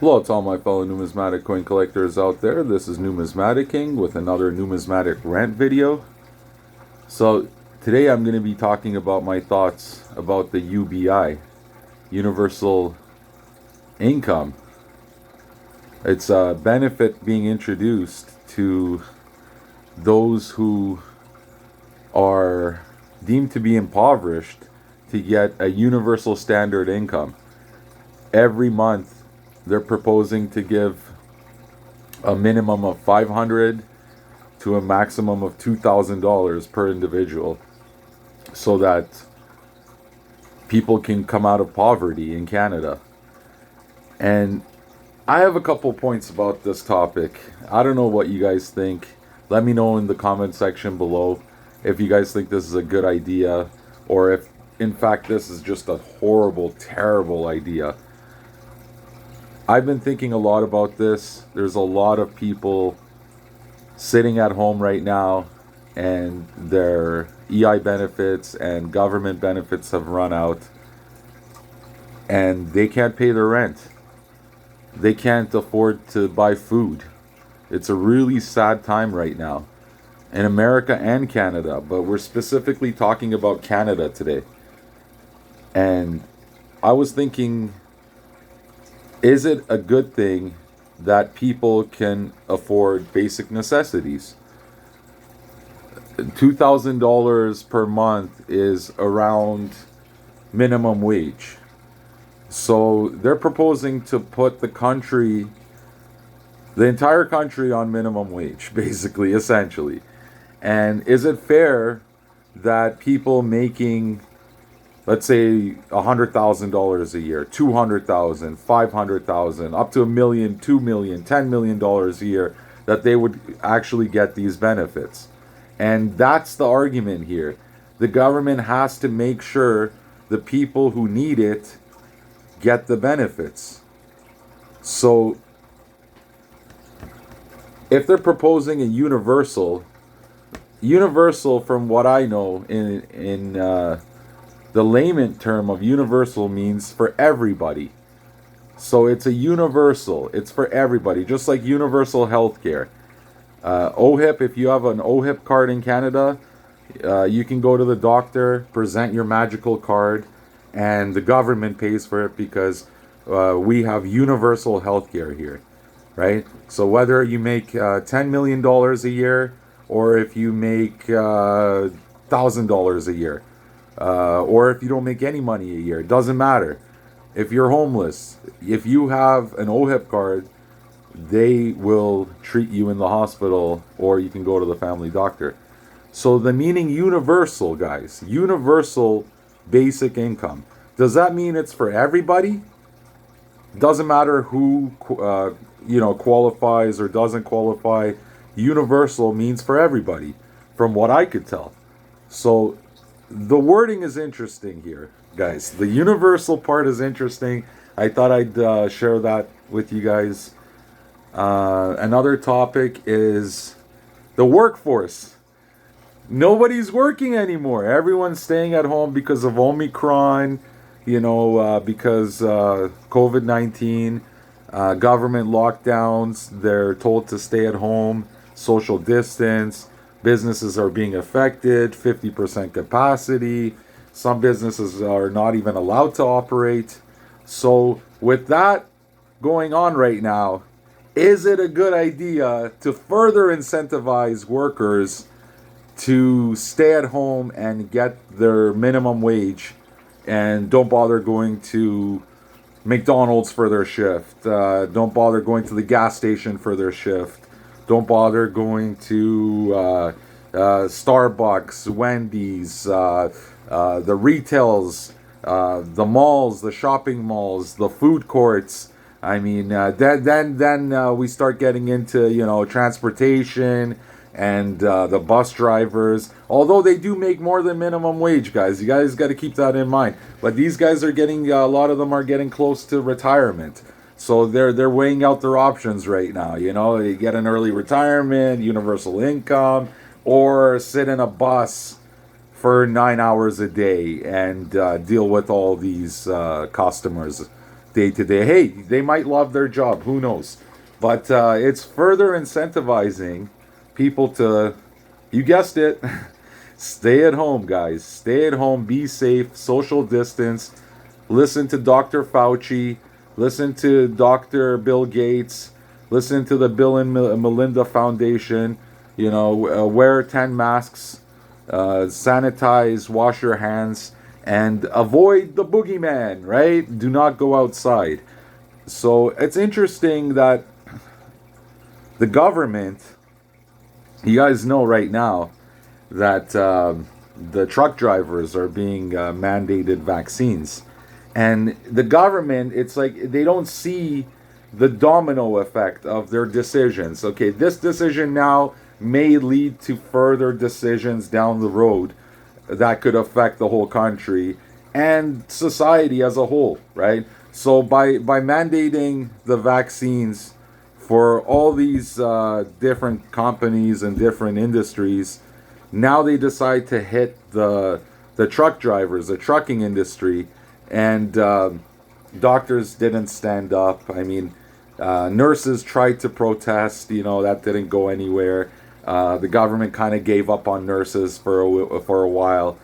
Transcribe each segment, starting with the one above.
Hello to all my fellow numismatic coin collectors out there. This is Numismatic King with another numismatic rant video. So today I'm going to be talking about my thoughts about the UBI, Universal Income. It's a benefit being introduced to those who are deemed to be impoverished to get a universal standard income. Every month they're proposing to give a minimum of $500 to a maximum of $2,000 per individual so that people can come out of poverty in Canada. And I have a couple points about this topic. I don't know what you guys think. Let me know in the comment section below if you guys think this is a good idea or if in fact this is just a horrible, terrible idea. I've been thinking a lot about this. There's a lot of people sitting at home right now and their EI benefits and government benefits have run out and they can't pay their rent. They can't afford to buy food. It's a really sad time right now in America and Canada, but we're specifically talking about Canada today. And I was thinking, is it a good thing that people can afford basic necessities? $2,000 per month is around minimum wage. So they're proposing to put the entire country on minimum wage, basically, essentially. And is it fair that people making, let's say, $100,000 a year, $200,000, $500,000, up to $1 million, $2 million, $10 million a year, that they would actually get these benefits? And that's the argument here. The government has to make sure the people who need it get the benefits. So if they're proposing a universal, from what I know in the layman term of universal means for everybody. So it's a universal. It's for everybody, just like universal healthcare. OHIP, if you have an OHIP card in Canada, you can go to the doctor, present your magical card, and the government pays for it because we have universal healthcare here, right? So whether you make $10 million a year or if you make $1,000 a year, or if you don't make any money a year, it doesn't matter. If you're homeless, if you have an OHIP card, they will treat you in the hospital or you can go to the family doctor. So the meaning universal, guys, universal basic income. Does that mean it's for everybody? Doesn't matter who qualifies or doesn't qualify. Universal means for everybody, from what I could tell. So the wording is interesting here, guys. The universal part is interesting. I thought I'd share that with you guys. Another topic is the workforce. Nobody's working anymore. Everyone's staying at home because of Omicron, because COVID-19, government lockdowns. They're told to stay at home, social distance. Businesses are being affected, 50% capacity. Some businesses are not even allowed to operate. So with that going on right now, is it a good idea to further incentivize workers to stay at home and get their minimum wage and don't bother going to McDonald's for their shift, don't bother going to the gas station for their shift, don't bother going to Starbucks, Wendy's, the retails, the malls, the shopping malls, the food courts? I mean, then we start getting into, transportation and the bus drivers. Although they do make more than minimum wage, guys. You guys got to keep that in mind. But these guys are getting, a lot of them are getting close to retirement. So they're weighing out their options right now. They get an early retirement, universal income, or sit in a bus for 9 hours a day and deal with all these customers day to day. Hey, they might love their job. Who knows? But it's further incentivizing people to, you guessed it, stay at home, guys. Stay at home. Be safe. Social distance. Listen to Dr. Fauci. Listen to Dr. Bill Gates. Listen to the Bill and Melinda Foundation. You know, wear 10 masks. Sanitize. Wash your hands. And avoid the boogeyman, right? Do not go outside. So it's interesting that the government, you guys know right now that the truck drivers are being mandated vaccines. And the government, it's like they don't see the domino effect of their decisions. Okay, this decision now may lead to further decisions down the road that could affect the whole country and society as a whole, right? So by mandating the vaccines for all these different companies and different industries, now they decide to hit the truck drivers, the trucking industry, and doctors didn't stand up. I mean, nurses tried to protest, you know, that didn't go anywhere. The government kind of gave up on nurses for a while.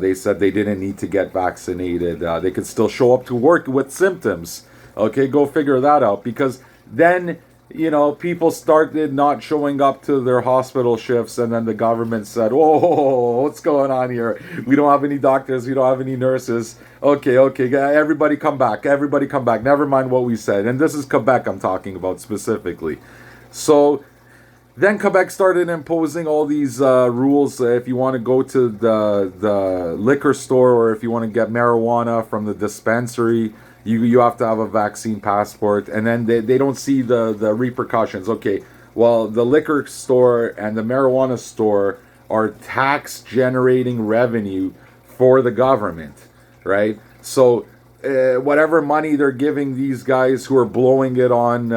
They said they didn't need to get vaccinated. They could still show up to work with symptoms. Okay, go figure that out. Because then, you know, people started not showing up to their hospital shifts, and then the government said, "Whoa, what's going on here? We don't have any doctors. We don't have any nurses. Okay, everybody come back. Everybody come back. Never mind what we said." And this is Quebec I'm talking about specifically. So then Quebec started imposing all these rules. If you want to go to the liquor store, or if you want to get marijuana from the dispensary, you have to have a vaccine passport. And then they don't see the repercussions. Okay, well, the liquor store and the marijuana store are tax generating revenue for the government, right? So whatever money they're giving these guys who are blowing it on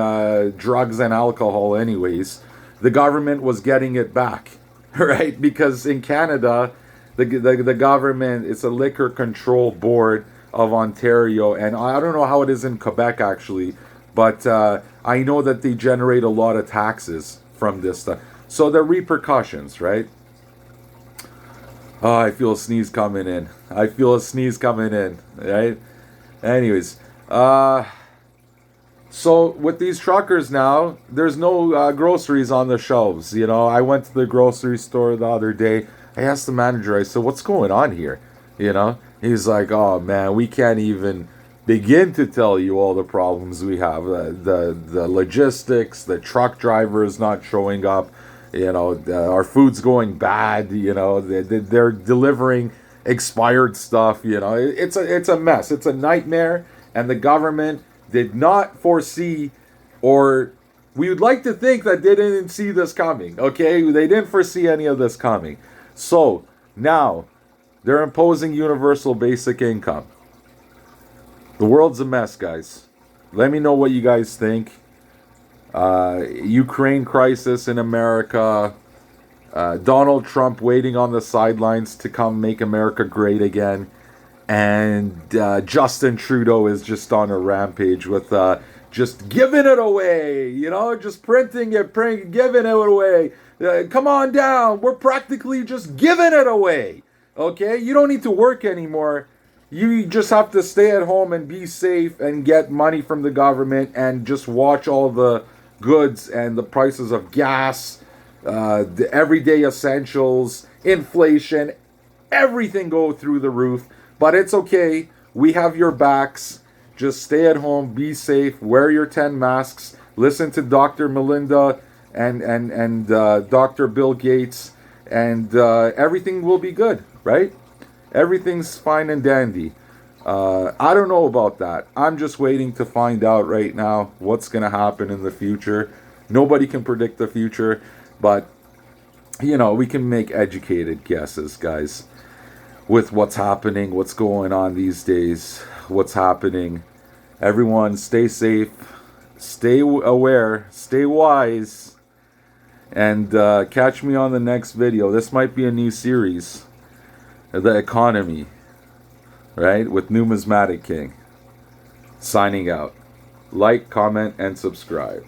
drugs and alcohol anyways, the government was getting it back, right? Because in Canada, the government, it's a liquor control board of Ontario, and I don't know how it is in Quebec actually, but I know that they generate a lot of taxes from this stuff. So the repercussions, right? Oh, I feel a sneeze coming in. Right? Anyways, so with these truckers now, there's no groceries on the shelves. You know, I went to the grocery store the other day. I asked the manager, I said, "What's going on here?" You know, he's like, "Oh man, we can't even begin to tell you all the problems we have. The logistics, the truck drivers not showing up. You know, our food's going bad. You know, they're delivering expired stuff. You know, it's a mess. It's a nightmare, and the government did not foresee, or we would like to think that they didn't see this coming, okay? They didn't foresee any of this coming. So now they're imposing universal basic income. The world's a mess, guys. Let me know what you guys think. Ukraine crisis in America. Donald Trump waiting on the sidelines to come make America great again. And Justin Trudeau is just on a rampage with just giving it away, you know, just printing it, giving it away. Come on down. We're practically just giving it away. Okay? You don't need to work anymore. You just have to stay at home and be safe and get money from the government and just watch all the goods and the prices of gas, the everyday essentials, inflation, everything go through the roof. But it's okay. We have your backs. Just stay at home, be safe, wear your 10 masks, listen to Dr. Melinda and Dr. Bill Gates, and everything will be good, right? Everything's fine and dandy. I don't know about that. I'm just waiting to find out right now what's going to happen in the future. Nobody can predict the future, but, you know, we can make educated guesses, guys, with what's happening, what's going on these days, what's happening. Everyone, stay safe, stay aware, stay wise, and catch me on the next video. This might be a new series, the economy, right, with Numismatic King. signing out. Like, comment, and subscribe.